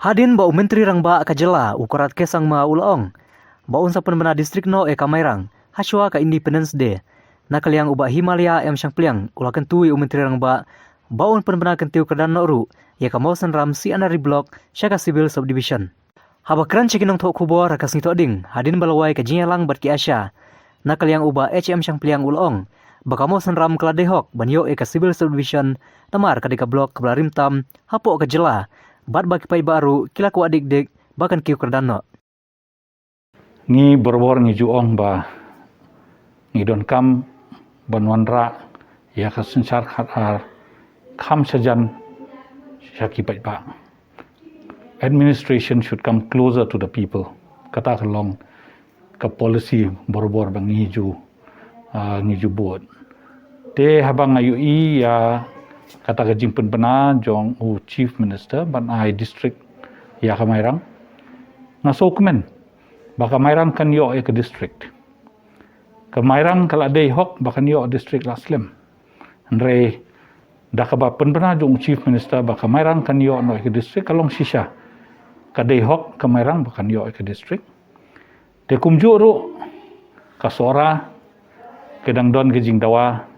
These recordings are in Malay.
Hadin bau menteri rang ba kajela ukurat kesang ma ulaong. Baun sa penbena distrik no Kamairang, haswa ka Independence Day. Nakaliang uba Himalaya em syang pliang ulakan tui menteri rang ba. Baun penbena kentiu kedan no ru, ya ka Mausan Ram si anari blok syaka civil subdivision. Haba kran cikinong tok kubor rakas ngito ding, hadin balawai ka jinyalang bat ki asya. Nakaliang uba HM syang pliang ulaong. Baka Mausan Ram keladehok banyo ka civil subdivision namar kadika blok kebala rimtam hapo ka jela. Bat bagi pai baru kila ku adik-dik bahkan kiu kerdano. Ngi berbor ngi juong ba ngi don kam banwanra ya ka sencar khatar kam sajan syaki pai ba. Administration should come closer to the people. Kata kelong ke policy berbor bang ngi ju buat. Te habang ayu ya kata ke jingpen pena jong chief minister ban ai district ya Kamairang ngasokmen ba Kamairang kan yo ke district Kamairang kala dei hok ba kan yo district Laslem andre da ka ba pen pena jong chief minister ba Kamairang kan yo no ke district kalong sisa ka dei hok Kamairang ba kan yo ke district te kumju ru ka sora kedang don ke jingdawa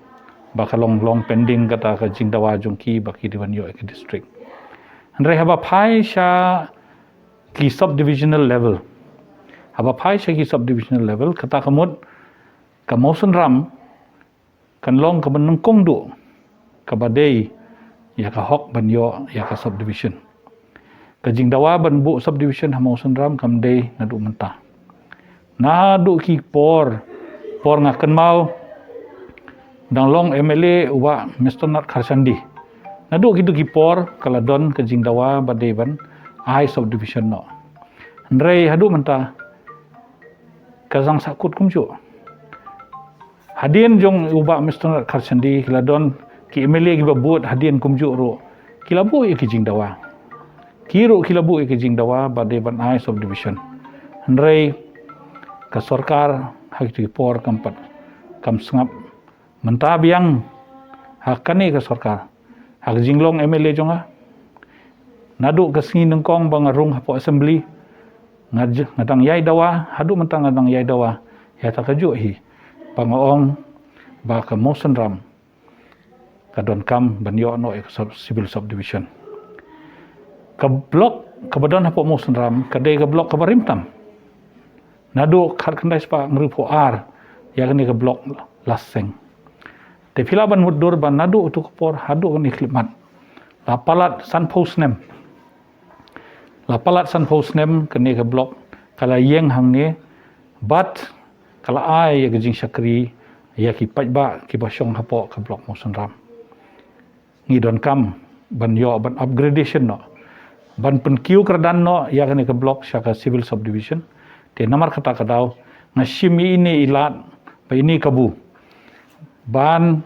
baka long pending kata ka jingdawa jongki baki diwan yo ke district andre haba phai sha ki subdivisional level kata kamut ka Mausan Ram kan long ka benengkong du ka badai ya ka hok ban yo ya ka subdivision ka jingdawa ban bu subdivision ha Mausan Ram kam dei na du mentah na du ki por ngaken mau dang long MLA uwa Mr. Nat Kharsandi nadu kidu kipor kala don ke jingdawa badeban ai subdivision no ndrei hadu menta kazang sakut kumju hadien jong uba Mr. Nat Kharsandi kala don ki MLA ki babut hadien kumju ro kila bu ki jingdawa kiro kila bu ki jingdawa badeban ai subdivision ndrei ka sarkar hak kipor kampat kam sengap mentah biang hak kani ke sarkar hak jinglong MLA jonga nadu ke singi nengkong bangarung hapo assembly ngadang yai dawa hadu mentang ngadang yai dawa ya takaju hi pangaong ba ka Mausan Ram ka don kam banyo no civil subdivision ka blok ka badon hapo Mausan Ram ka dei ka blok ka barimtam nadu khar kandai spa ngrupo ar ya kani ka blok laseng te filaban mudur ban nadu utuk por hadu ni khlimat lapalat san posnem kene ke blok kala yeng hang ne bat kala ai ya gejing sakri ya ki pajba ki basyong hapo ke blok Mausan Ram ngi don kam ban yo ban upgradation no ban pen kiu kerdan no ya kene ke blok syaka civil subdivision te namar kata kadau ngashimi ini ilat ba ini kabu ban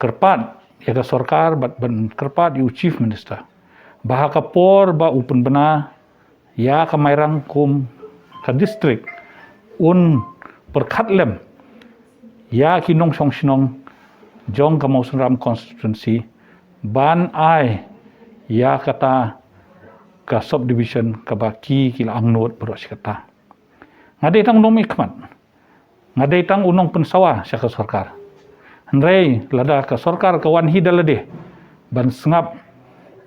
kerpat ya ka sarkar ban kerpat yu chief minister bahaka por ba upun bena ya Kamairang kum ka district un perkhatlem ya kinong song sinong jong ka Mausan Ram constituency ban ai ya kata ka subdivision ka baki kila angnot beros kata ngadai tang nomi khmat ngadai tang unong pensawa sya ka sarkar Andrei lada ka sarkar ka wanhi dalade ban sengap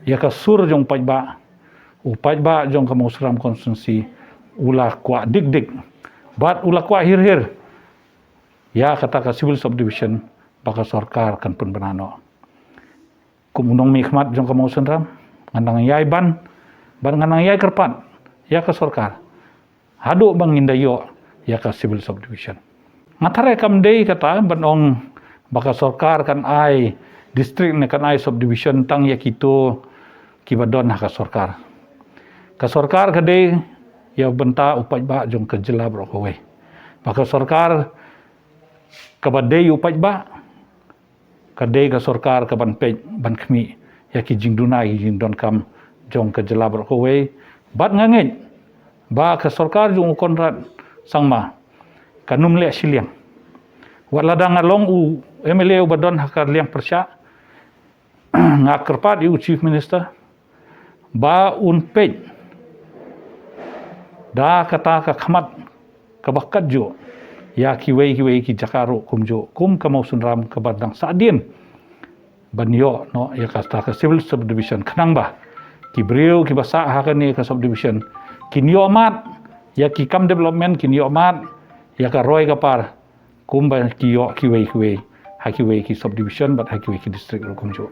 ya ka sur jong pajba jong ka Mausan Ram constituency ula kwa dik bat ula kwa hir ya kata ka civil subdivision baka sarkar kan pun benano kumunong mikmat jong ka Mausan Ram ngandang yai ban ngandang yai kerpat ya ka sarkar hadu bang indayo ya ka civil subdivision matare kam dei kata banong baka sarkar kan ai district ne kan ai subdivision tang ya kito kibadon ka sarkar ka dei ya benta upaj ba jong ke jela bro kowe baka sarkar ka badei upaj ba ka dei ka sarkar ka ban pej ban khmi ya ki jingduna jingdon kam jong ke jela bro kowe bat ngangej ba ka sarkar jong konrad sangma kanum le siliang wat ladang along u MLA badon hakar liang persya ngak kerpat yu chief minister ba unpej da kata ka khamat ka bakat jo ya kiwei ki jakaro kum ka mau sunram ka badang sadin banyo no ya kasta ka civil subdivision khnang ba ki breu ki basa ha ka ne ka subdivision kinyo mat ya ki kam development kinyo mat ya ka roi ka par kum ba kiwei ha kiwei ki subdivision bat ha kiwei ki district kum jo